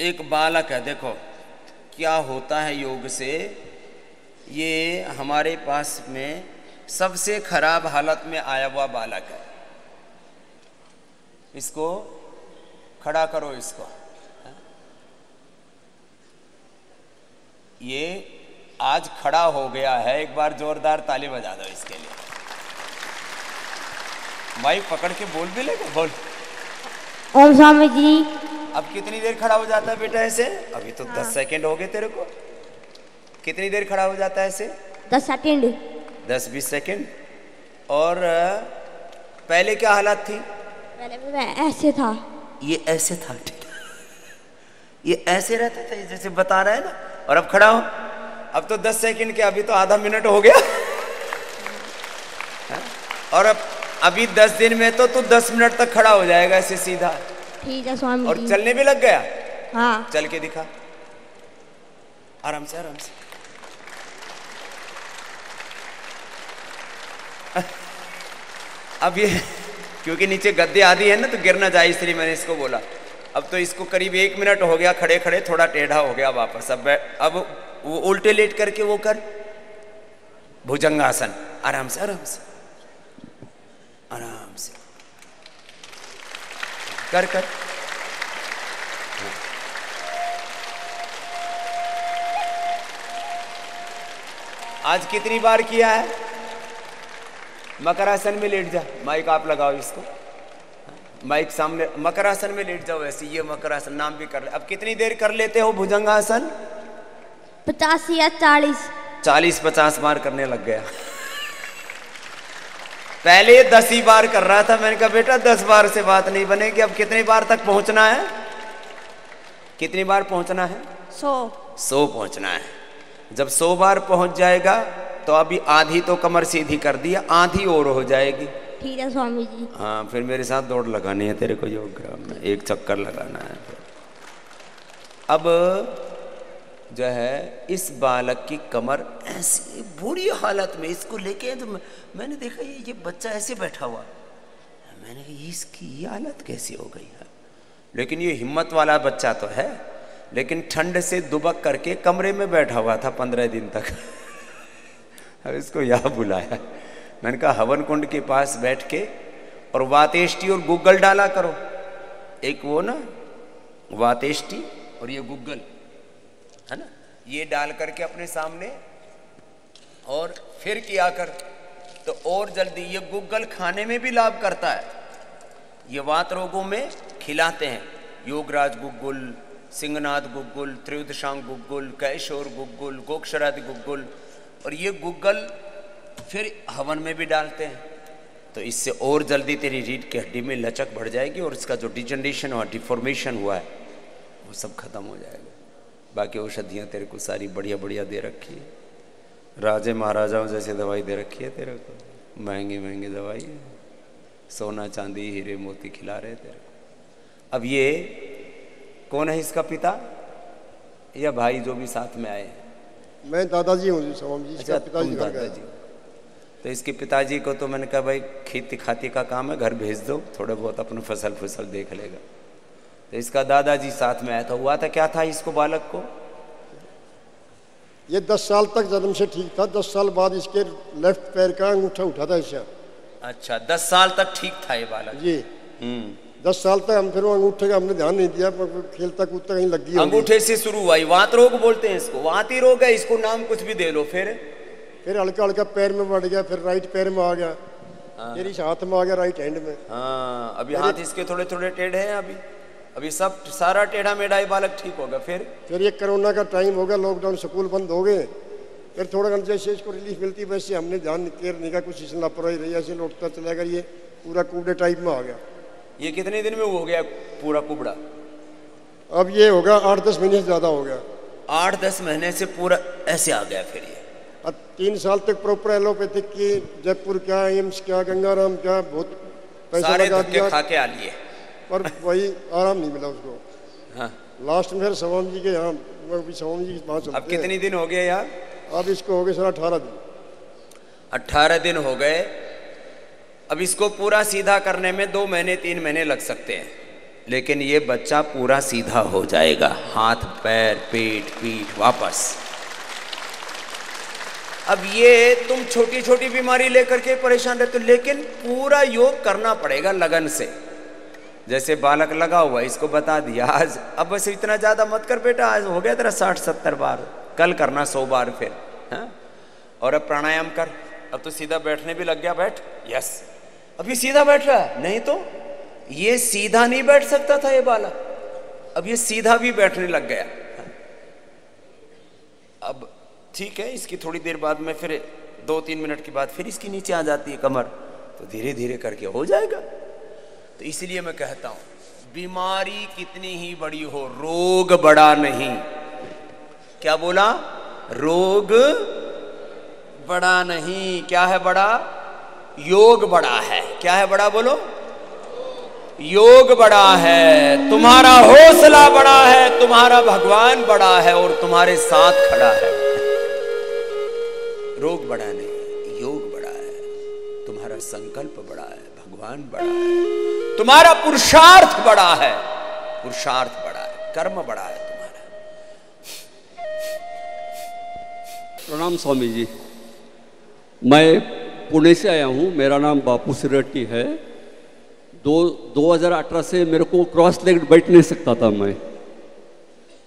एक बालक है, देखो क्या होता है योग से। ये हमारे पास में सबसे खराब हालत में आया हुआ बालक है। इसको खड़ा करो, इसको। ये आज खड़ा हो गया है, एक बार जोरदार ताली बजा दो इसके लिए। माइक पकड़ के बोल भी लेगा, बोल। ओम स्वामी जी। अब कितनी देर खड़ा हो जाता है बेटा ऐसे? अभी तो 10 सेकंड हो गए तेरे को। कितनी देर खड़ा हो जाता है ऐसे? 10 सेकंड। 10-20 सेकंड। और पहले क्या हालत थी? पहले मैं ऐसे था। ये ऐसे था, ये ऐसे रहता था जैसे बता रहा है ना। और अब खड़ा हो, अब तो 10 सेकंड के, अभी तो आधा मिनट हो गया। और अब अभी 10 दिन में तो तू 10 मिनट तक खड़ा हो जाएगा ऐसे सीधा। ठीक है स्वामी और जी। चलने भी लग गया? हाँ। चल के दिखा, आराम से आराम से। अब ये क्योंकि नीचे गद्दे आदि है ना तो गिर ना जाए, इसलिए मैंने इसको बोला। अब तो इसको करीब 1 मिनट हो गया खड़े खड़े, थोड़ा टेढ़ा हो गया वापस। अब वो उल्टे लेट करके वो कर भुजंगासन, आराम से आराम से आराम से कर कर। आज कितनी बार किया है? मकरासन में लेट जा। माइक आप लगाओ इसको, माइक सामने। मकरासन में लेट जाओ ऐसे, ये मकरासन नाम भी कर ले। अब कितनी देर कर लेते हो भुजंगासन? 50 या 40। 40-50 बार करने लग गया। पहले 10 ही बार कर रहा था। मैंने कहा बेटा 10 बार से बात नहीं बनेगी। अब कितनी बार तक पहुंचना है? कितनी बार पहुंचना है? 100 पहुंचना है। जब 100 बार पहुंच जाएगा तो अभी आधी तो कमर सीधी कर दिया, आधी और हो जाएगी। ठीक है स्वामी जी। हाँ, फिर मेरे साथ दौड़ लगानी है तेरे को योग ग्राम में, 1 चक्कर लगाना है। अब जो है इस बालक की कमर ऐसी बुरी हालत में, इसको लेके तो मैंने देखा ये बच्चा ऐसे बैठा हुआ। मैंने कहा इसकी ये हालत कैसी हो गई है? लेकिन ये हिम्मत वाला बच्चा तो है, लेकिन ठंड से दुबक करके कमरे में बैठा हुआ था 15 दिन तक। अब इसको यहाँ बुलाया, मैंने कहा हवन कुंड के पास बैठ के और वातेष्टि और गुग्गल डाला करो। एक वो ना वातेष्टि और ये गुग्गल है ना, ये डाल करके अपने सामने और फिर किया कर तो और जल्दी। ये गुग्गल खाने में भी लाभ करता है। ये वात रोगों में खिलाते हैं। योगराज गुग्गुल, सिंहनाद गुग्गुल, त्रियुदशांग गुग्गुल, कैशोर गुग्गुल, गोक्षरादि गुग्गुल। और ये गुग्गल फिर हवन में भी डालते हैं, तो इससे और जल्दी तेरी रीढ़ की हड्डी में लचक बढ़ जाएगी और इसका जो डिजनरेशन और डिफॉर्मेशन हुआ है वो सब खत्म हो जाएगा। बाकी औषधियाँ तेरे को सारी बढ़िया बढ़िया दे रखी है, राजे महाराजाओं जैसे दवाई दे रखी है तेरे को, महंगी महंगी दवाई है, सोना चांदी हीरे मोती खिला रहे तेरे को। अब ये कौन है इसका पिता या भाई जो भी साथ में आए हैं? मैं दादाजी हूँ जी, स्वामी जी। अच्छा, पिताजी तुम दादाजी। तो इसके पिताजी को तो मैंने कहा भाई खेती खाती का काम है, घर भेज दो, थोड़ा बहुत अपना फसल देख लेगा। तो इसका दादाजी साथ में आया था। हुआ था क्या था इसको बालक को? ये 10 साल तक जन्म से ठीक था। 10 साल बाद इसके लेफ्ट पैर का अंगूठा उठा था इससे। अच्छा, 10 साल तक ठीक था ये बालक जी। 10 साल तक हम फिर वो अंगूठे का हमने ध्यान नहीं दिया, खेलता कूदता कहीं लग गई। अंगूठे से शुरू हुआ, वात रोग बोलते हैं इसको, वाती रोग है, इसको नाम कुछ भी दे लो। फिर हल्का हल्का पैर में बढ़ गया, फिर राइट पैर में आ गया, फिर इस हाथ में आ गया, राइट हैंड में। हाँ, अभी हाथ इसके थोड़े थोड़े टेढ़े हैं। अभी सब सारा टेढ़ा मेढ़ा ही बालक ठीक होगा। फिर ये कोरोना का टाइम हो गया, लॉकडाउन, स्कूल बंद हो गए। फिर थोड़ा जैसे इसको रिलीफ मिलती वैसे हमने ध्यान केयर नहीं किया, कुछ इसने लापरवाही रही, ऐसे लौटता चला गया, ये पूरा कुबड़े टाइप में आ गया। ये कितने दिन में हो गया पूरा कुबड़ा? अब ये होगा 8-10 महीने से ज्यादा हो गया। 8-10 महीने से पूरा ऐसे आ गया। फिर ये अब 3 साल तक प्रॉपर एलोपैथिक की, जयपुर क्या, एम्स क्या, गंगाराम क्या, बहुत पैसा लगा दिया, खा के आ लिए, पर वही आराम नहीं मिला उसको। हाँ। लास्ट में फिर स्वामी जी के यहाँ, स्वामी जी के पास चलते हैं। अब कितने दिन हो गए यार? अब इसको हो गए सर 18 दिन। 18 दिन हो गए। अब इसको पूरा सीधा करने में 2 महीने 3 महीने लग सकते हैं। लेकिन ये बच्चा पूरा सीधा हो जाएगा, हाथ पैर पेट पीठ वापस। अब ये तुम छोटी छोटी बीमारी लेकर के परेशान रहते हो, लेकिन पूरा योग करना पड़ेगा लगन से। जैसे बालक लगा हुआ, इसको बता दिया आज, अब बस इतना ज्यादा मत कर बेटा, आज हो गया तेरा 60-70 बार, कल करना 100 बार फिर, हाँ? और अब प्राणायाम कर, अब तो सीधा बैठने भी लग गया, बैठ, यस, अभी सीधा बैठ रहा है, नहीं तो ये सीधा नहीं बैठ सकता था ये बालक, अब ये सीधा भी बैठने लग गया। अब ठीक है, इसकी थोड़ी देर बाद में फिर 2-3 मिनट के बाद फिर इसकी नीचे आ जाती है कमर, तो धीरे धीरे करके हो जाएगा। तो इसलिए मैं कहता हूं बीमारी कितनी ही बड़ी हो, रोग बड़ा नहीं। क्या बोला? रोग बड़ा नहीं। क्या है बड़ा? योग बड़ा है। क्या है बड़ा? बोलो, योग बड़ा है, तुम्हारा हौसला बड़ा है, तुम्हारा भगवान बड़ा है और तुम्हारे साथ खड़ा है। रोग बड़ा नहीं, योग बड़ा है, तुम्हारा संकल्प बड़ा है, भगवान बड़ा है, तुम्हारा पुरुषार्थ बड़ा है, पुरुषार्थ बड़ा है, कर्म बड़ा है तुम्हारा। प्रणाम स्वामी जी, मैं पुणे से आया हूँ, मेरा नाम बापू सिरट्टी है। 2018 से मेरे को क्रॉस लेग बैठ नहीं सकता था।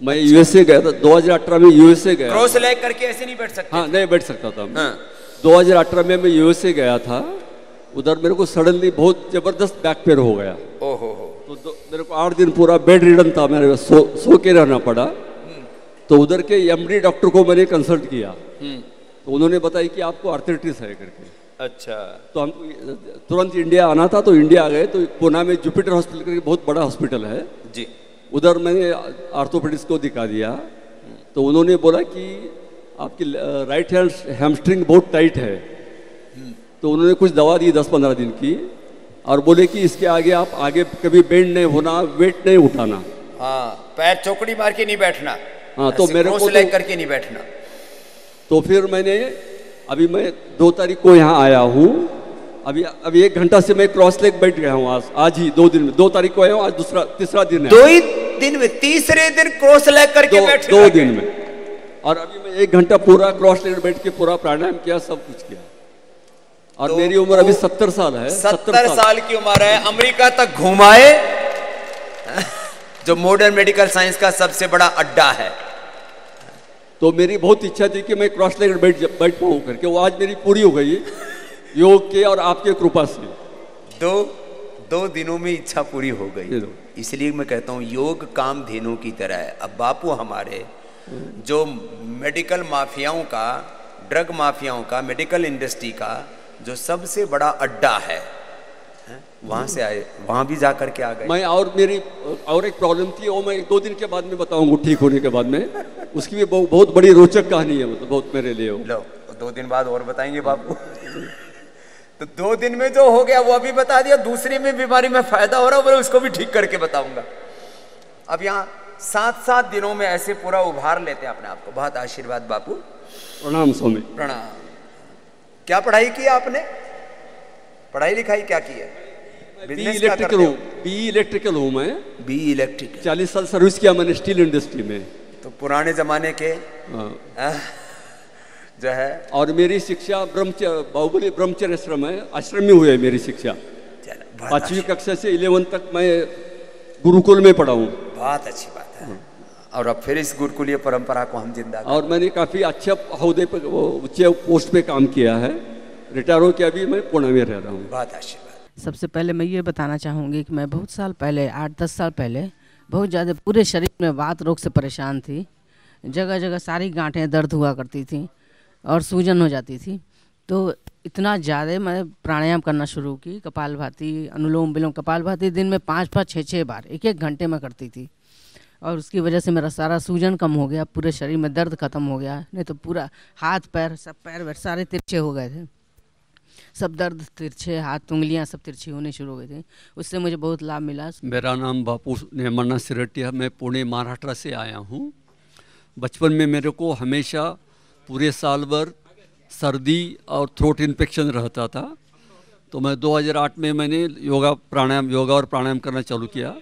मैं यूएसए गया था, 2018 में यूएसए गया। क्रॉस लेग करके ऐसे नहीं बैठ सकते? हाँ, नहीं बैठ सकता था। हाँ। 2018 में मैं यूएसए गया था, उधर मेरे को सडनली बहुत जबरदस्त बैक पेन हो गया। ओहो। तो मेरे को 8 दिन पूरा बेड रिडन था, मेरे सो के रहना पड़ा। तो उधर के एमडी डॉक्टर को मैंने कंसल्ट किया, तो उन्होंने बताया कि आपको आर्थराइटिस है करके। अच्छा। तो हम तुरंत इंडिया आना था, तो इंडिया आ गए। तो पुणे में जुपिटर हॉस्पिटल करके बहुत बड़ा हॉस्पिटल है जी, उधर मैंने आर्थोपेडिक्स को दिखा दिया। तो उन्होंने बोला कि आपकी राइट हैंड हैमस्ट्रिंग बहुत टाइट है। तो उन्होंने कुछ दवा दी 10-15 दिन की, और बोले कि इसके आगे आप आगे कभी बेंड नहीं होना, वेट नहीं उठाना। हाँ, पैर चौकड़ी मार के नहीं बैठना। हाँ, तो मेरे को लेग करके नहीं बैठना। तो फिर मैं 2 तारीख को यहाँ आया हूँ। अभी 1 घंटा से मैं क्रॉस लेग बैठ गया हूँ। आज ही 2 दिन में, 2 तारीख को आया हूँ, आज तीसरा दिन है। 2 ही दिन में, तीसरे दिन क्रॉस लेग करके बैठ 2 दिन में। और अभी मैं 1 घंटा पूरा क्रॉस लेग बैठ के पूरा प्राणायाम किया, सब कुछ किया। और मेरी उम्र अभी 70 साल है। 70 साल की उम्र है। अमेरिका तक घुमाए, जो मॉडर्न मेडिकल साइंस का सबसे बड़ा अड्डा है। तो मेरी बहुत इच्छा थी कि मैं क्रॉस लेग बैठ पाऊँ करके, वो आज मेरी पूरी हो गई योग के और आपके कृपा से। 2 दिनों में इच्छा पूरी हो गई। इसलिए मैं कहता हूँ योग कामधेनु की तरह है। अब बापू हमारे जो मेडिकल माफियाओं का, ड्रग माफियाओं का, मेडिकल इंडस्ट्री का जो सबसे बड़ा अड्डा है, वहां से आए, वहां भी जाकर के आ गए। मैं मेरी एक प्रॉब्लम थी, वो मैं 2 दिन के बाद में बताऊंगा, ठीक होने के बाद में। उसकी भी बहुत बड़ी रोचक कहानी है, मतलब बहुत मेरे लिए। लो, 2 दिन बाद और बताएंगे बापू। तो 2 दिन में जो हो गया वो अभी बता दिया, दूसरी में बीमारी में फायदा हो रहा है, उसको भी ठीक करके बताऊंगा। अब यहाँ 7-7 दिनों में ऐसे पूरा उभार लेते हैं अपने आप को। बहुत आशीर्वाद बापू। प्रणाम स्वामी। प्रणाम। क्या पढ़ाई की आपने? पढ़ाई लिखाई क्या की है? बी इलेक्ट्रिकल हूँ मैं। B electrical. 40 साल सर्विस किया मैंने स्टील इंडस्ट्री में। तो पुराने जमाने के जो है। और मेरी शिक्षा बाहुबली ब्रह्मचर्य आश्रम में हुई है मेरी शिक्षा। 5वीं कक्षा से 11 तक मैं गुरुकुल में पढ़ा हूँ। बहुत अच्छी बात है। और अब फिर इस गुरुकुलीय परंपरा को हम जिंदा। और मैंने काफी अच्छे ओहदे पे, ऊंचे पोस्ट पे काम किया है। रिटायर हो के अभी मैं पुणे में रह रहा हूँ। बहुत आशीर्वाद। सबसे पहले मैं ये बताना चाहूँगी कि मैं बहुत साल पहले, 8-10 साल पहले, बहुत ज़्यादा पूरे शरीर में वात रोग से परेशान थी। जगह जगह सारी गांठें दर्द हुआ करती थी और सूजन हो जाती थी। तो इतना ज़्यादा मैं प्राणायाम करना शुरू की, कपालभाति, अनुलोम विलोम। कपालभाति दिन में 5-5, 6-6 बार 1-1 घंटे में करती थी, और उसकी वजह से मेरा सारा सूजन कम हो गया, पूरे शरीर में दर्द खत्म हो गया। नहीं तो पूरा हाथ पैर, सब पैर सारे तिरछे हो गए थे, सब दर्द तिरछे, हाथ उंगलियां सब तिरछी होनी शुरू हो गई थी। उससे मुझे बहुत लाभ मिला। मेरा नाम बापू नेमन्ना सिरट्टी है। मैं पुणे महाराष्ट्र से आया हूँ। बचपन में मेरे को हमेशा पूरे साल भर सर्दी और थ्रोट इन्फेक्शन रहता था। तो मैं 2008 में मैंने योगा और प्राणायाम करना चालू किया।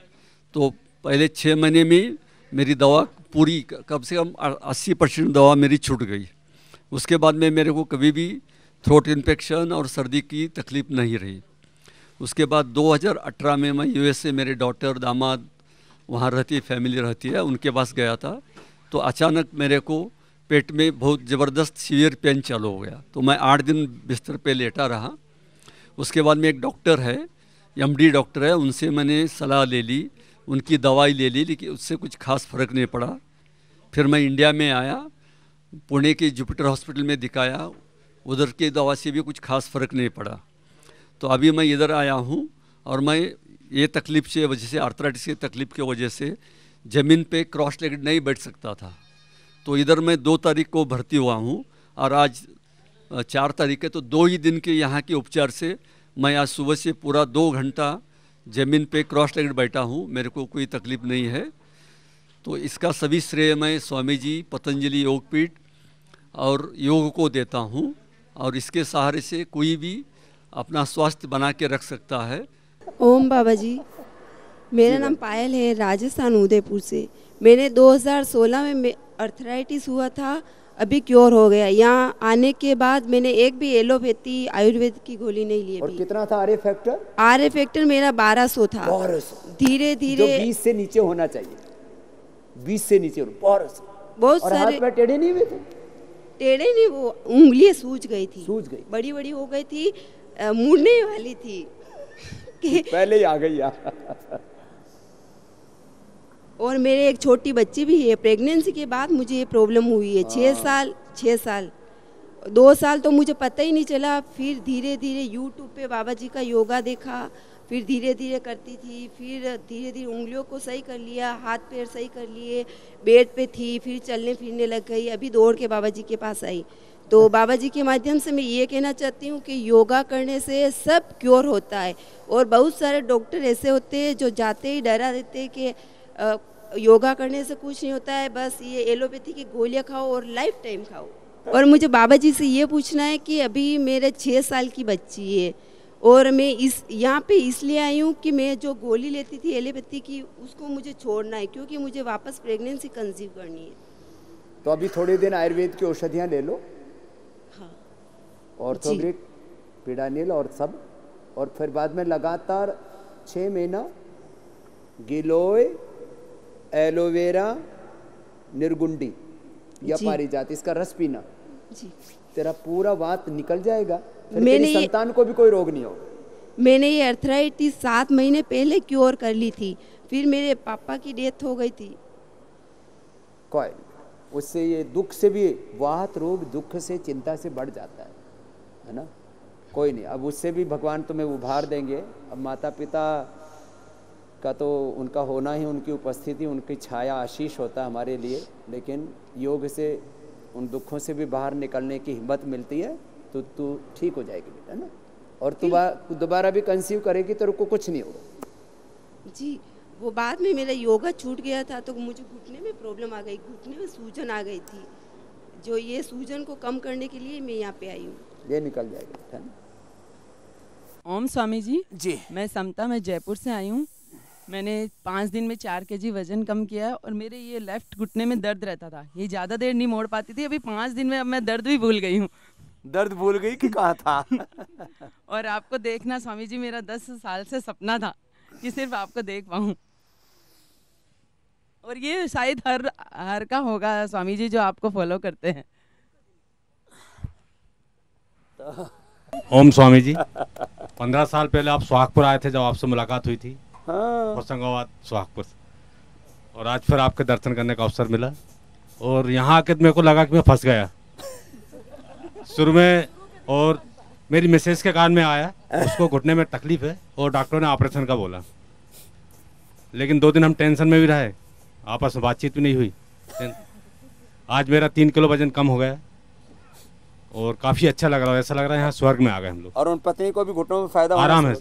तो पहले 6 महीने में मेरी दवा पूरी कम से कम 80% दवा मेरी छूट गई। उसके बाद में मेरे को कभी भी थ्रोट इन्फेक्शन और सर्दी की तकलीफ़ नहीं रही। उसके बाद 2018 में मैं यूएसए, मेरे डॉटर दामाद वहाँ रहती है, फैमिली रहती है, उनके पास गया था। तो अचानक मेरे को पेट में बहुत ज़बरदस्त सीवियर पेन चालू हो गया। तो मैं 8 दिन बिस्तर पे लेटा रहा। उसके बाद में एक डॉक्टर है, एमडी डॉक्टर है, उनसे मैंने सलाह ले ली, उनकी दवाई ले ली, लेकिन उससे कुछ खास फ़र्क नहीं पड़ा। फिर मैं इंडिया में आया, पुणे के जुपिटर हॉस्पिटल में दिखाया, उधर की दवा से भी कुछ खास फ़र्क नहीं पड़ा। तो अभी मैं इधर आया हूँ और मैं ये तकलीफ़ से वजह से, आर्थराइटिस की तकलीफ़ की वजह से ज़मीन पे क्रॉस लेग्ड नहीं बैठ सकता था। तो इधर मैं 2 तारीख को भर्ती हुआ हूँ और आज 4 तारीख है। तो 2 ही दिन के यहाँ के उपचार से मैं आज सुबह से पूरा 2 घंटा ज़मीन पे क्रॉस लेग्ड बैठा हूँ, मेरे को कोई तकलीफ़ नहीं है। तो इसका सभी श्रेय मैं स्वामी जी, पतंजलि योगपीठ और योग को देता हूँ, और इसके सहारे से कोई भी अपना स्वास्थ्य बना के रख सकता है। ओम बाबा जी, मेरा नाम पायल है, राजस्थान उदयपुर से। मैंने 2016 में अर्थराइटिस हुआ था, अभी क्योर हो गया। यहाँ आने के बाद मैंने एक भी एलोपैथी आयुर्वेद की गोली नहीं ली। और कितना था आर फैक्टर? आर फैक्टर मेरा 1200 था। 1200 धीरे धीरे 20 से नीचे होना चाहिए, 20 से नीचे 1200। बहुत और सारे हाथ में टेढ़े नहीं हुए थे? टेढ़े नहीं, वो उंगलियां सूज गई थी, सूज गई, बड़ी बड़ी हो गई थी, मुड़ने वाली थी कि पहले ही आ गई यार। और मेरे एक छोटी बच्ची भी है, प्रेगनेंसी के बाद मुझे ये प्रॉब्लम हुई है। 6 साल 2 साल तो मुझे पता ही नहीं चला। फिर धीरे धीरे यूट्यूब पे बाबा जी का योगा देखा, फिर धीरे धीरे करती थी, फिर धीरे धीरे उंगलियों को सही कर लिया, हाथ पैर सही कर लिए, बेड पे थी, फिर चलने फिरने लग गई। अभी दौड़ के बाबा जी के पास आई। तो बाबा जी के माध्यम से मैं ये कहना चाहती हूँ कि योगा करने से सब क्योर होता है। और बहुत सारे डॉक्टर ऐसे होते हैं जो जाते ही डरा देते हैं कि योगा करने से कुछ नहीं होता है, बस ये एलोपैथी की गोलियाँ खाओ और लाइफ टाइम खाओ। और मुझे बाबा जी से ये पूछना है कि अभी मेरे 6 साल की बच्ची है और मैं इस यहाँ पे इसलिए आई हूँ कि मैं जो गोली लेती थी एलोपैथी की, उसको मुझे छोड़ना है, क्योंकि मुझे वापस प्रेगनेंसी कंसीव करनी है। तो अभी थोड़े दिन आयुर्वेद की औषधियाँ ले लो, हाँ, ऑर्थोग्रिक, पिडानिल और सब, और फिर बाद में लगातार 6 महीना गिलोय, एलोवेरा, निर्गुंडी या पारिजात, इसका रस पीना जी। तेरा पूरा वात निकल जाएगा। फिर मैंने तेरी संतान को भी कोई रोग नहीं होगा। मैंने ये अर्थराइटिस 7 महीने पहले क्योर कर ली थी, फिर मेरे पापा की डेथ हो गई थी। कोई उससे ये दुख से भी, वात रोग दुख से, चिंता से बढ़ जाता है ना। कोई नहीं, अब उससे भी भगवान तुम्हें उभार देंगे। अब माता पिता का तो उनका होना ही, उनकी उपस्थिति, उनकी छाया आशीष होता है हमारे लिए। लेकिन योग से उन दुखों से भी बाहर निकलने की हिम्मत मिलती है, तो तू ठीक हो जाएगी बेटा ना। और तू दोबारा भी कंसीव करेगी तो को कुछ नहीं होगा जी। वो बाद में मेरा योगा छूट गया था तो मुझे घुटने में प्रॉब्लम आ गई, घुटने में सूजन आ गई थी। जो ये सूजन को कम करने के लिए मैं यहाँ पे आई हूँ। ये निकल जाएगा बेटा ना। ओम स्वामी जी। जी, मैं समता, मैं जयपुर से आई हूँ। मैंने 5 दिन में 4 kg वजन कम किया है और मेरे ये लेफ्ट घुटने में दर्द रहता था, ये ज़्यादा देर नहीं मोड़ पाती थी। अभी 5 दिन में अब मैं दर्द भी भूल गई हूँ। दर्द भूल गई कि कहाँ था? और आपको देखना स्वामी जी, मेरा 10 साल से सपना था कि सिर्फ आपको देख पाऊँ। और ये शायद हर का होगा स्वामी जी जो आपको फॉलो करते हैं। ओम स्वामी जी, 15 साल पहले आप सुहागपुर आए थे जब आपसे मुलाकात हुई थी। हाँ। होशंगाबाद सुहागपुर, और आज फिर आपके दर्शन करने का अवसर मिला। और यहाँ आके मेरे को लगा कि मैं फंस गया शुरू में। और मेरी मिसेज के कान में आया, उसको घुटने में तकलीफ है और डॉक्टरों ने ऑपरेशन का बोला। लेकिन 2 दिन हम टेंशन में भी रहे, आपस में बातचीत भी नहीं हुई। आज मेरा 3 किलो वजन कम हो गया और काफ़ी अच्छा लग रहा है, ऐसा लग रहा है यहाँ स्वर्ग में आ गए हम लोग। और उन पत्नी को भी घुटनों में फायदा आराम है,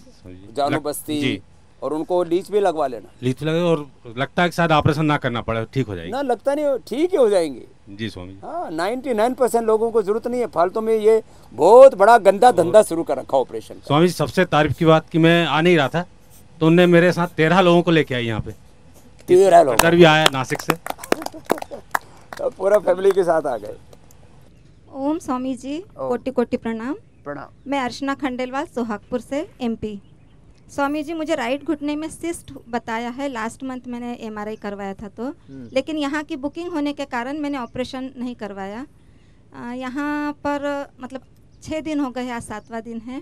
जानू बस्ती जी। और उनको लीच भी लगवा लेना। लीच लगे और लगता है कि शायद ऑपरेशन ना करना पड़े, ठीक हो जाएगी ना, लगता नहीं, ठीक ही हो जाएंगे। जी स्वामी। हाँ, 99% लोगों को जरूरत नहीं है फालतू में ये बहुत बड़ा गंदा धंधा शुरू कर रखा ऑपरेशन। स्वामी जी, सबसे तारीफ की बात कि मैं आ नहीं रहा था तो उनने मेरे साथ 13 लोगों को लेके आई यहाँ पे। तेरह लोग इधर भी आया नासिक से। तो पूरा फैमिली के साथ आ गए। ओम स्वामी जी, कोटि कोटि प्रणाम। प्रणाम। मैं अर्चना खंडेलवाल सोहागपुर से एमपी। स्वामी जी, मुझे राइट घुटने में सिस्ट बताया है। लास्ट मंथ मैंने एमआरआई करवाया था तो, लेकिन यहाँ की बुकिंग होने के कारण मैंने ऑपरेशन नहीं करवाया। यहाँ पर मतलब 6 दिन हो गए, आज 7वां दिन है।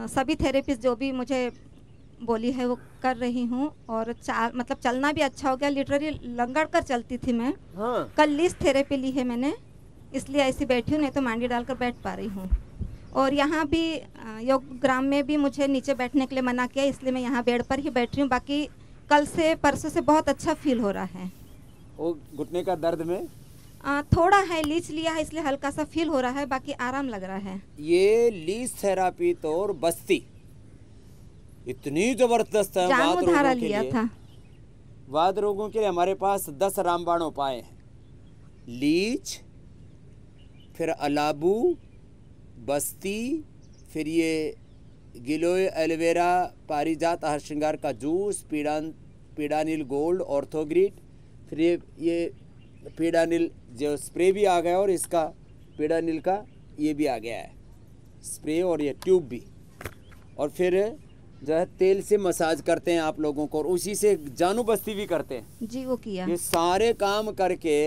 सभी थेरेपिस्ट जो भी मुझे बोली है वो कर रही हूँ, और मतलब चलना भी अच्छा हो गया। लिटरली लंगड़ कर चलती थी मैं। कल लीज थेरेपी ली है मैंने, इसलिए ऐसी बैठी हूँ, नहीं तो मांडी डालकर बैठ पा रही हूँ। और यहाँ भी योग ग्राम में भी मुझे नीचे बैठने के लिए मना किया, इसलिए मैं यहाँ बेड पर ही बैठ रही हूँ। बाकी कल से परसों से बहुत अच्छा फील हो रहा है। वो घुटने का दर्द में थोड़ा है, लीच लिया है इसलिए हल्का सा फील हो रहा है, बाकी आराम लग रहा है। ये लीच थेरापी तो और बस्ती इतनी जबरदस्त है। जान उधारा लिया था। वाद रोगों के लिए हमारे पास 10 रामबाण उपाय हैं। लीच, फिर अलाबू, बस्ती, फिर ये गिलोय एलोवेरा, पारिजात हर श्रृंगार का जूस, पीडानिल गोल्ड, ऑर्थोग्रिट, फिर ये पीडानिल जो स्प्रे भी आ गया, और इसका पीडानिल का ये भी आ गया है स्प्रे, और ये ट्यूब भी। और फिर जो है तेल से मसाज करते हैं आप लोगों को, और उसी से जानू बस्ती भी करते हैं जी, वो किया। ये सारे काम करके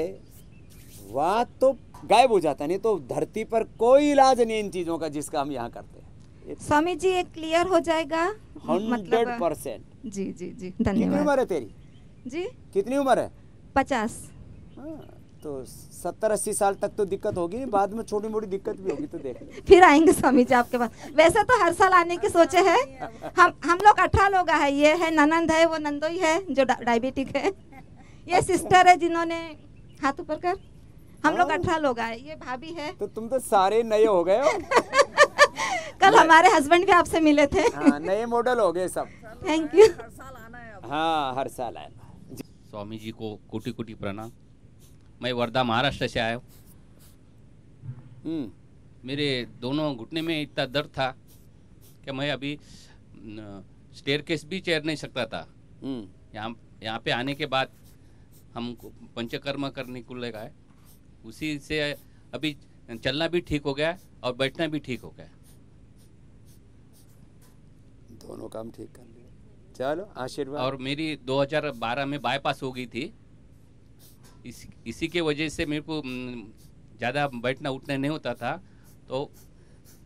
वात तो गायब हो जाता है। नहीं तो धरती पर कोई इलाज नहीं इन चीज़ों का जिसका हम यहाँ करते हैं। स्वामी जी, ये क्लियर हो जाएगा 100%। जी जी जी, कितनी धन्यवाद। उम्र है तेरी? जी, कितनी उम्र है? 50। तो 70-80 साल तक तो दिक्कत होगी, बाद में छोटी मोटी दिक्कत भी होगी, तो देख फिर आएंगे स्वामी जी आपके पास। वैसे तो हर साल आने की सोचे है। हम लोग 18 लोग हैं। ये है ननंद है, वो नंदोई है जो डायबिटिक है। ये सिस्टर है जिन्होंने हाथ ऊपर कर। हम लोग 18 लोग आए। ये भाभी है। तो तुम तो सारे नए हो गए हो। कल हमारे हस्बैंड भी आपसे मिले थे। हाँ, नए मॉडल हो गए सब। Thank you. हाँ, हर साल आए। स्वामी जी को कोटि कोटि प्रणाम। मैं वर्धा महाराष्ट्र से आया हूँ। मेरे दोनों घुटने में इतना दर्द था कि मैं अभी स्टेयरकेस भी चढ़ नहीं सकता था। यहाँ पे आने के बाद हम पंचकर्म करने को लगा है, उसी से अभी चलना भी ठीक हो गया और बैठना भी ठीक हो गया। दोनों काम ठीक कर लिया। चलो, आशीर्वाद। और मेरी 2012 में बाईपास हो गई थी। इसी के वजह से मेरे को ज़्यादा बैठना उठना नहीं होता था। तो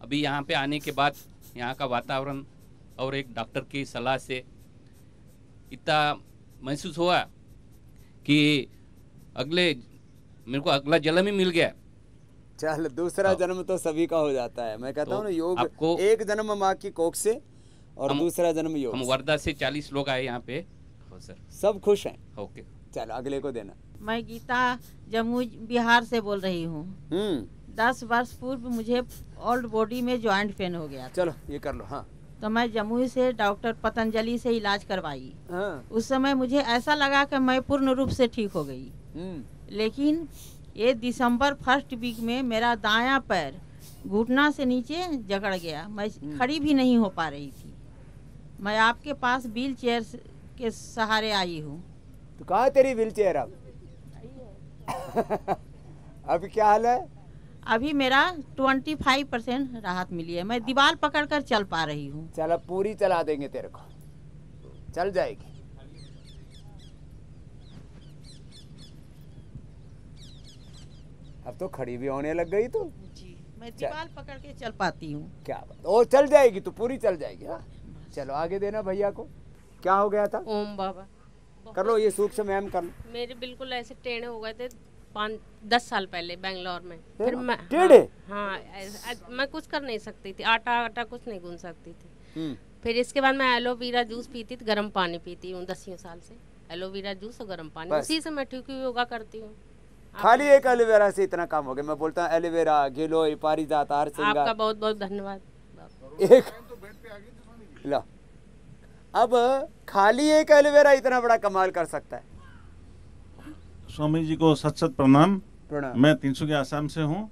अभी यहाँ पे आने के बाद यहाँ का वातावरण और एक डॉक्टर की सलाह से इतना महसूस हुआ कि मेरे को अगला जन्म ही मिल गया। चल, दूसरा जन्म तो सभी का हो जाता है। मैं कहता हूँ ना, योग आपको एक जन्म माँ की कोख से और दूसरा जन्म योग। हम वर्धा से 40 लोग आए यहाँ पे। हो सर, सब खुश हैं। ओके, चलो अगले को देना। मैं गीता जमुई बिहार से बोल रही हूँ। 10 वर्ष पूर्व मुझे ओल्ड बॉडी में जॉइंट पेन हो गया। चलो ये कर लो। हाँ, तो मैं जमुई से डॉक्टर पतंजलि से इलाज करवाई। उस समय मुझे ऐसा लगा कि मैं पूर्ण रूप से ठीक हो गई। लेकिन ये दिसंबर 1st वीक में मेरा दायां पैर घुटना से नीचे जकड़ गया। मैं खड़ी भी नहीं हो पा रही थी। मैं आपके पास व्हील चेयर के सहारे आई हूँ। तो कहाँ है तेरी व्हील चेयर? अब क्या हाल है? अभी मेरा 25% राहत मिली है। मैं दीवार पकड़कर चल पा रही हूँ। चल, अब पूरी चला देंगे तेरे को, चल जाएगी। अब तो खड़ी भी होने लग गई तू। जी, मैं दीवार पकड़ के चल पाती हूँ। क्या बात, और चल जाएगी तू, पूरी चल जाएगी। हाँ, चलो आगे देना भैया को। क्या हो गया था? ओम बाबा कर लो, ये सूक्ष्म मैम कर लो। मेरे बिल्कुल ऐसे टेढ़े हो गए थे 10 साल पहले बेंगलोर में। फिर मैं टेढ़े? हाँ, मैं कुछ कर नहीं सकती थी, आटा कुछ नहीं गूंथ सकती थी। फिर इसके बाद मैं एलोवेरा जूस पीती थी, गर्म पानी पीती हूँ 10 साल से। एलोवेरा जूस और गर्म पानी, उसी से मैं ठीक योगा करती हूँ। खाली एक एलोवेरा से इतना काम हो गया। मैं बोलता हूँ एलोवेरा, गिलोय, पारिजात हर श्रृंगार। आपका बहुत बहुत धन्यवाद। एक लो, अब खाली एक एलोवेरा इतना बड़ा कमाल कर सकता है। स्वामी जी को सत सत प्रणाम। प्रणाम। मैं 300 के आसाम से हूँ।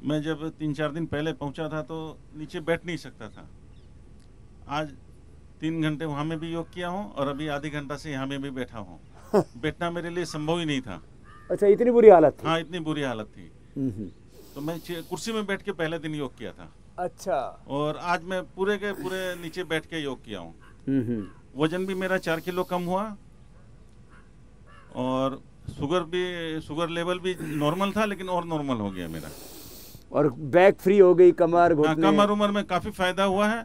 मैं जब 3-4 दिन पहले पहुँचा था तो नीचे बैठ नहीं सकता था। आज 3 घंटे वहाँ में भी योग किया हूँ और अभी आधे घंटा से यहाँ में भी बैठा हूँ। बैठना मेरे लिए संभव ही नहीं था। अच्छा, इतनी बुरी हालत थी? हाँ, इतनी बुरी हालत थी। तो मैं कुर्सी में बैठ के पहले दिन योग किया था। अच्छा। और आज मैं पूरे के पूरे नीचे बैठ के योग किया हूँ। वजन भी मेरा 4 किलो कम हुआ और शुगर लेवल भी नॉर्मल था, लेकिन और नॉर्मल हो गया मेरा। और बैक फ्री हो गई, कमर घुटने। कमर उम्र में काफी फायदा हुआ है।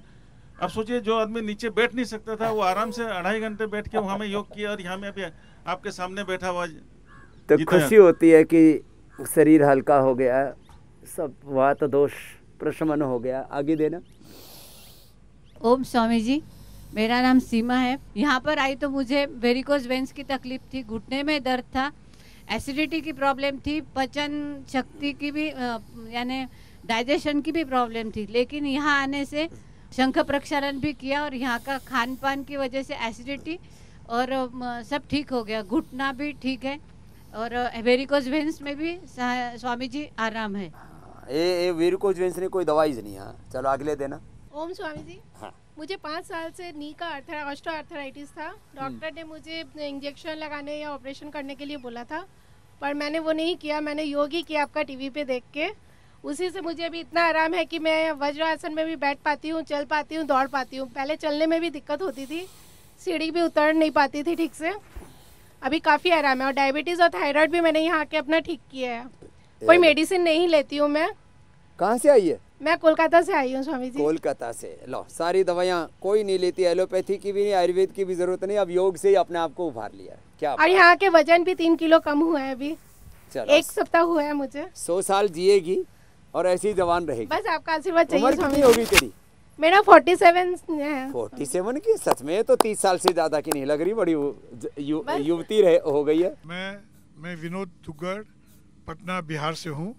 अब सोचिए, जो आदमी नीचे बैठ नहीं सकता था वो आराम से 2.5 घंटे बैठ के वहाँ में योग किया, और यहाँ में अभी आपके सामने बैठा हुआ। तो खुशी होती है कि शरीर हल्का हो गया, सब वात दोष प्रशमन हो गया। आगे देना। ओम स्वामी जी, मेरा नाम सीमा है। यहाँ पर आई तो मुझे वेरिकोज वेंस की तकलीफ थी, घुटने में दर्द था, एसिडिटी की प्रॉब्लम थी, पचन शक्ति की भी यानी डाइजेशन की भी प्रॉब्लम थी। लेकिन यहाँ आने से शंख प्रक्षालन भी किया और यहाँ का खान पान की वजह से एसिडिटी और सब ठीक हो गया, घुटना भी ठीक है और वेरिकोज वेंस में भी स्वामी जी आराम है। ये वेरिकोज वेंस ने कोई दवाई नहीं। हाँ, चलो अगले देना। ओम स्वामी जी। हाँ। मुझे 5 साल से नी का ऑस्टियोआर्थराइटिस था। डॉक्टर ने मुझे इंजेक्शन लगाने या ऑपरेशन करने के लिए बोला था, पर मैंने वो नहीं किया। मैंने योग ही किया आपका टीवी पे देख के। उसी से मुझे अभी इतना आराम है कि मैं वज्रासन में भी बैठ पाती हूँ, चल पाती हूँ, दौड़ पाती हूँ। पहले चलने में भी दिक्कत होती थी, सीढ़ी भी उतर नहीं पाती थी ठीक से। अभी काफ़ी आराम है। और डायबिटीज़ और थायराइड भी मैंने यहाँ के अपना ठीक किया है। कोई मेडिसिन नहीं लेती हूँ मैं। कहाँ से आई है? मैं कोलकाता से आई हूँ स्वामी जी। कोलकाता से। लो, सारी दवाइयाँ कोई नहीं लेती, एलोपैथी की भी नहीं, आयुर्वेद की भी जरूरत नहीं। अब योग से ही अपने आप को उभार लिया। क्या? और यहाँ के वजन भी 3 किलो कम हुआ है अभी। 1 सप्ताह हुआ है मुझे। 100 साल जिएगी और ऐसी ही जवान रहेगी। बस आपका आशीर्वाद चाहिए। उम्र कितनी होगी तेरी? मेरा 47 है। 47 की? सच में तो 30 साल से ज्यादा की नहीं लग रही, बड़ी युवती हो गई है। मैं विनोद दुग्गड़ पटना बिहार से हूँ।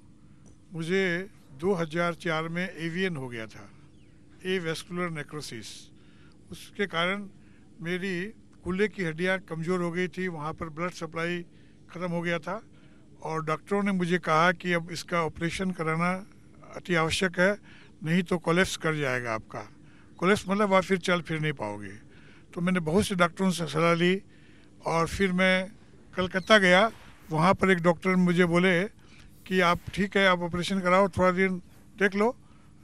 मुझे 2004 में एवियन हो गया था, एवेस्कुलर नेक्रोसिस। उसके कारण मेरी कूल्हे की हड्डियाँ कमज़ोर हो गई थी, वहाँ पर ब्लड सप्लाई ख़त्म हो गया था और डॉक्टरों ने मुझे कहा कि अब इसका ऑपरेशन कराना अति आवश्यक है, नहीं तो कोलेप्स कर जाएगा आपका। कोलेप्स मतलब आप फिर चल फिर नहीं पाओगे। तो मैंने बहुत से डॉक्टरों से सलाह ली और फिर मैं कलकत्ता गया। वहाँ पर एक डॉक्टर मुझे बोले कि आप ठीक है, आप ऑपरेशन कराओ, थोड़ा दिन देख लो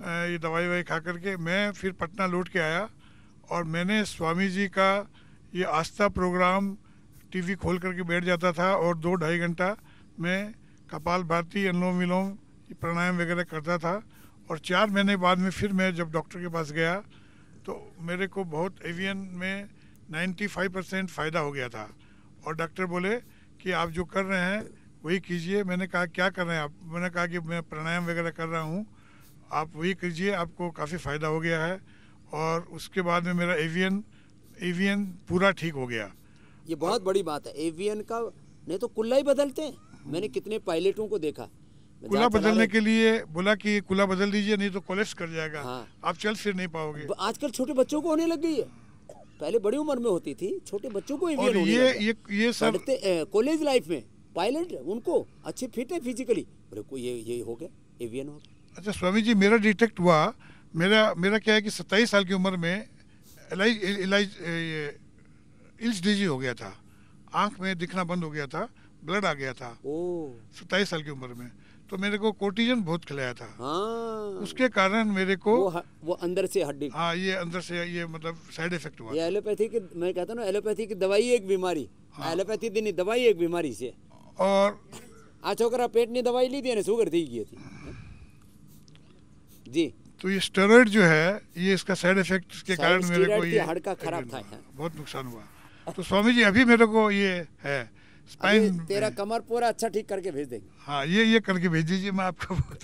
ये दवाई वाई खा करके। मैं फिर पटना लौट के आया और मैंने स्वामी जी का ये आस्था प्रोग्राम टीवी खोल करके बैठ जाता था और 2-2.5 घंटा मैं कपाल भाती, अनुलोम विलोम, प्राणायाम वगैरह करता था। और 4 महीने बाद में फिर मैं जब डॉक्टर के पास गया तो मेरे को बहुत एवियन में 95% फ़ायदा हो गया था। और डॉक्टर बोले कि आप जो कर रहे हैं वही कीजिए। मैंने कहा क्या कर रहे हैं आप? मैंने कहा कि मैं प्राणायाम वगैरह कर रहा हूँ, आप वही कीजिए, आपको काफ़ी फ़ायदा हो गया है। और उसके बाद में मेरा एवियन पूरा ठीक हो गया। ये बहुत बड़ी बात है। एवियन का नहीं तो कुल्ला ही बदलते हैं। मैंने कितने पायलटों को देखा। कुल्ला बदलने के लिए बोला कि कुल्ला बदल दीजिए, नहीं तो कोलेप्स कर जाएगा। हाँ। आप चल फिर नहीं पाओगे। आजकल छोटे बच्चों को होने लग गई है, पहले बड़ी उम्र में होती थी, छोटे बच्चों को एवियन होने लगा। ये सब कॉलेज लाइफ में पायलट उनको अच्छे फिट है फिजिकली, बोले को ये हो गया, एवियन हो गया। अच्छा स्वामी जी, मेरा डिटेक्ट हुआ, मेरा क्या है कि 27 साल की उम्र में इल्स डिजी हो गया था, आंख में दिखना बंद हो गया था, ब्लड आ गया था 27 साल की उम्र में। तो मेरे को कोर्टिजन बहुत खिलाया था। उसके कारण मेरे को वो अंदर से हड्डी, हाँ ये अंदर से ये मतलब साइड इफेक्ट हुआ। ये एलोपैथी की, मैं कहता हूँ एलोपैथी की दवाई एक बीमारी, एलोपैथी दी नहीं दवाई एक बीमारी से। और आज छोकरा पेट ने दवाई ली थी ना, शुगर थी गई थी जी। तो ये स्टेरॉइड जो है, ये इसका साइड इफेक्ट के कारण मेरे को ये हड्डी खराब था, बहुत नुकसान हुआ। तो स्वामी जी अभी मेरे को ये है स्पाइन, तेरा कमर पूरा अच्छा ठीक करके भेज देंगे। हाँ ये करके भेज दीजिए, मैं आपका बहुत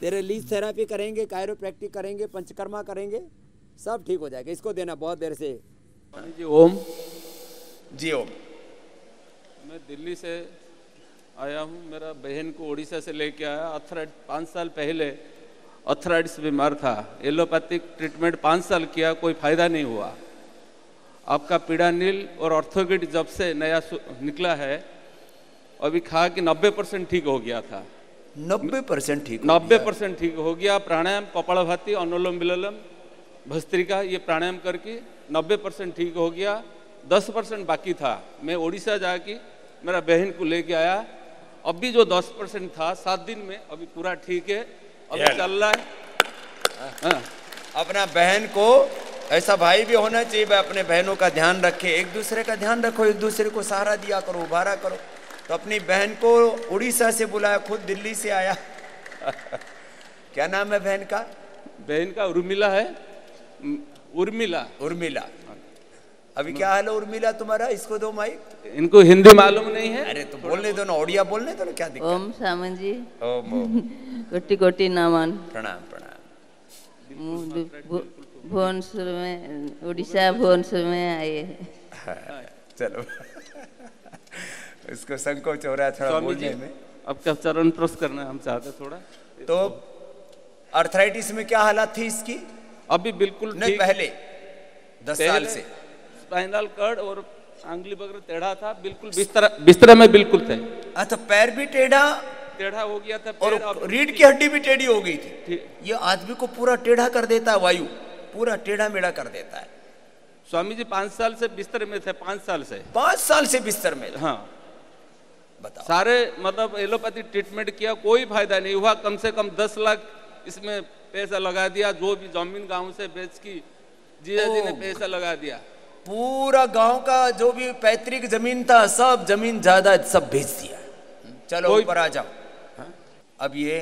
तेरे लीज थेरापी करेंगे, कायरोप्रैक्टिक करेंगे, पंचकर्मा करेंगे, सब ठीक हो जाएगा। इसको देना बहुत देर से जी। ओम जी। ओम। मैं दिल्ली से आया हूँ, मेरा बहन को उड़ीसा से लेके आया। अर्थराइटिस 5 साल पहले अर्थराइटिस बीमार था, एलोपैथिक ट्रीटमेंट 5 साल किया, कोई फायदा नहीं हुआ। आपका पीड़ानील और ऑर्थोगिड जब से नया निकला है, अभी खा कि 90% ठीक हो गया था। 90% ठीक? 90% ठीक हो गया। प्राणायाम, कपालभाति, अनुलोम विलोम, भस्त्रिका, ये प्राणायाम करके 90% ठीक हो गया। 10% बाकी था। मैं उड़ीसा जाके मेरा बहन को लेके आया। अभी जो 10% था 7 दिन में अभी पूरा ठीक है, अभी चल रहा है। अपना बहन को, ऐसा भाई भी होना चाहिए, भाई अपने बहनों का ध्यान रखे, एक दूसरे का ध्यान रखो, एक दूसरे को सहारा दिया करो, उभारा करो। तो अपनी बहन को उड़ीसा से बुलाया, खुद दिल्ली से आया। क्या नाम है बहन का? बहन का उर्मिला है। उर्मिला। उर्मिला। अभी क्या हाल है उर्मिला तुम्हारा? इसको दो माइक। इनको हिंदी मालूम नहीं है। अरे तो बोलने दो ना, ओडिया बोलने दो ना, क्या दिक्कत? ओम सामन जी। ओम ओम। कोटि कोटि नमन। प्रणाम प्रणाम। भुवनेश्वर में, उड़ीसा भुवनेश्वर में आए हैं। चलो इसको संकोच हो रहा है थोड़ा बोलने में। अब क्या चरण प्रस करना हम चाहते थोड़ा। तो अर्थराइटिस में क्या हालत थी इसकी? अभी बिल्कुल नहीं, पहले 10 साल से स्पाइनल कॉर्ड और आंगली वगैरह टेढ़ा था, बिल्कुल बिस्तर में बिल्कुल थे। अच्छा, पैर भी टेढ़ा हो गया था, और रीढ़ की हड्डी भी टेढ़ी हो गई थी। ये आदमी को पूरा टेढ़ा कर देता है, वायु पूरा टेढ़ा मेढ़ा कर देता है। स्वामी जी 5 साल से बिस्तर में थे। 5 साल से 5 साल से बिस्तर में? हाँ। बताओ। सारे मतलब एलोपैथी ट्रीटमेंट किया, कोई फायदा नहीं हुआ। कम से कम 10 लाख इसमें पैसा लगा दिया, जो भी जमीन गांव से बेच की जीजा जी ने पैसा लगा दिया। पूरा गांव का जो भी पैतृक जमीन था, सब जमीन जायदाद सब बेच दिया। चलो ऊपर आ जाओ। अब ये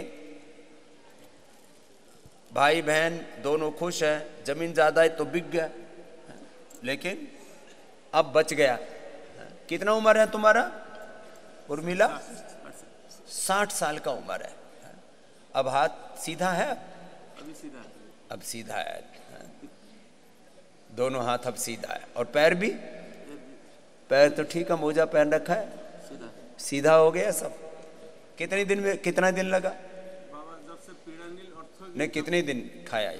भाई बहन दोनों खुश हैं, जमीन जायदाद तो बिक गया, लेकिन अब बच गया। कितना उम्र है तुम्हारा उर्मिला? 60 साल का उम्र है। अब हाथ सीधा है? अब सीधा है, दोनों हाथ अब सीधा है। और पैर भी? पैर तो ठीक है, मोजा पहन रखा है, सीधा हो गया सब। कितने दिन में, कितना दिन लगा? नहीं, कितने दिन खाया?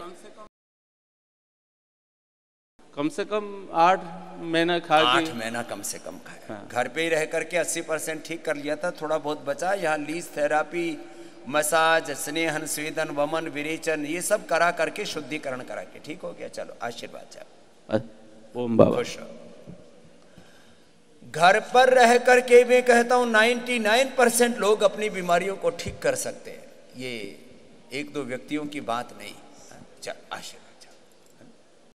कम से कम 8 महीना खा। 8 महीना कम से कम खाया। हाँ। घर पे ही रह करके 80% ठीक कर लिया था, थोड़ा बहुत बचा। यहाँ लीज थेरापी, मसाज, स्नेहन, स्वेदन, वमन, विरेचन, ये सब करा करके शुद्धिकरण करा के ठीक हो गया। चलो आशीर्वाद चाहो। ओम बाबा। खुश रहो। घर पर रह करके मैं कहता हूँ 99% लोग अपनी बीमारियों को ठीक कर सकते हैं। ये 1-2 व्यक्तियों की बात नहीं। चल आशीर्वाद।